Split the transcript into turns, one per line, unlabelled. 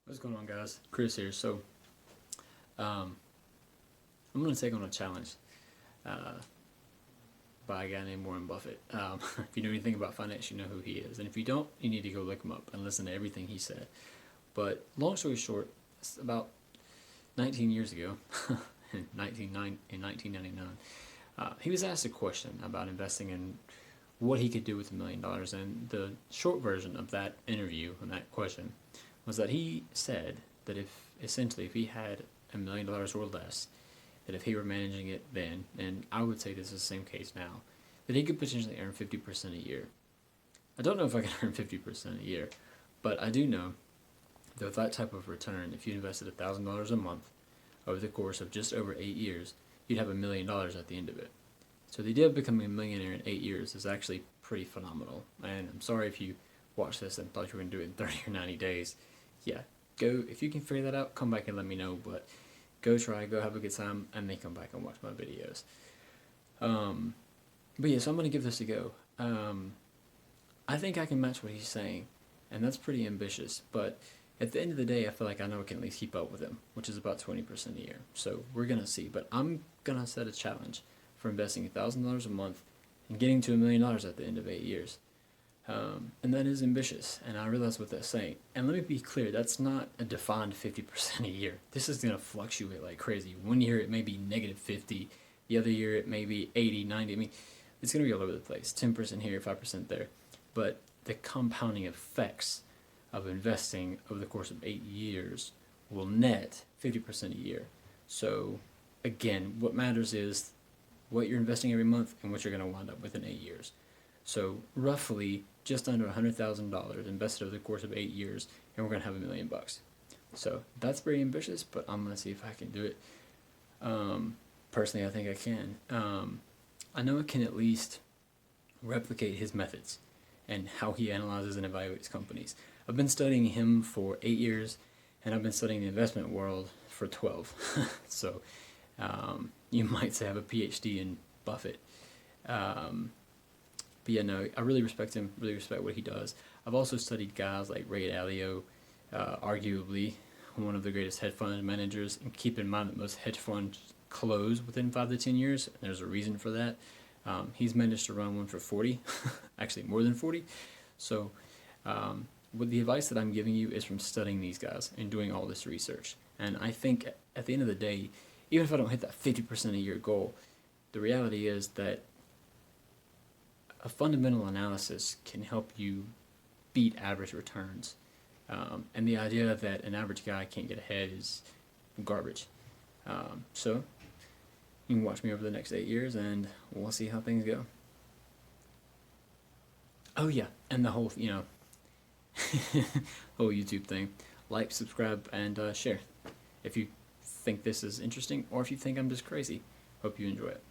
What's going on, guys? Chris here. So, um, I'm going to take on a challenge uh, by a guy named Warren Buffett. If you know anything about finance, you know who he is. And if you don't, you need to go look him up and listen to everything he said. But long story short, it's about 19 years ago, in 1999, he was asked a question about investing in what he could do with $1 million. And the short version of that interview and that question was that he said that if he had $1 million or less, that if he were managing it then, and I would say this is the same case now, that he could potentially earn 50% a year. I don't know if I can earn 50% a year, but I do know that with that type of return, if you invested $1,000 a month over the course of just over 8 years, you'd have $1 million at the end of it. So the idea of becoming a millionaire in 8 years is actually pretty phenomenal. And I'm sorry if you watched this and thought you were going to do it in 30 or 90 days. Yeah, go, if you can figure that out, come back and let me know, but go try, go have a good time, and then come back and watch my videos. But yeah, so I'm going to give this a go. I think I can match what he's saying, and that's pretty ambitious, but at the end of the day, I feel like I know I can at least keep up with him, which is about 20% a year. So we're going to see, but I'm going to set a challenge for investing $1,000 a month and getting to $1 million at the end of 8 years. And that is ambitious, and I realize what that's saying. And let me be clear, that's not a defined 50% a year. This is going to fluctuate like crazy. One year it may be negative 50, the other year it may be 80, 90. I mean, it's going to be all over the place. 10% here, 5% there. But the compounding effects of investing over the course of 8 years will net 50% a year. So, again, what matters is what you're investing every month and what you're going to wind up with in 8 years. So roughly just under $100,000 invested over the course of 8 years, and we're going to have $1 million. So that's very ambitious, but I'm going to see if I can do it. Personally, I think I can. I know I can at least replicate his methods and how he analyzes and evaluates companies. I've been studying him for 8 years, and I've been studying the investment world for 12. So you might say I have a PhD in Buffett. But yeah, no, I really respect him, really respect what he does. I've also studied guys like Ray Dalio, arguably one of the greatest hedge fund managers. And keep in mind that most hedge funds close within 5 to 10 years, and there's a reason for that. He's managed to run one for 40, actually more than 40. So with the advice that I'm giving you is from studying these guys and doing all this research. And I think at the end of the day, even if I don't hit that 50% a year goal, the reality is that a fundamental analysis can help you beat average returns. And the idea that an average guy can't get ahead is garbage. So you can watch me over the next 8 years and we'll see how things go. Oh yeah, and the whole, whole YouTube thing. Like, subscribe, and share if you think this is interesting or if you think I'm just crazy. Hope you enjoy it.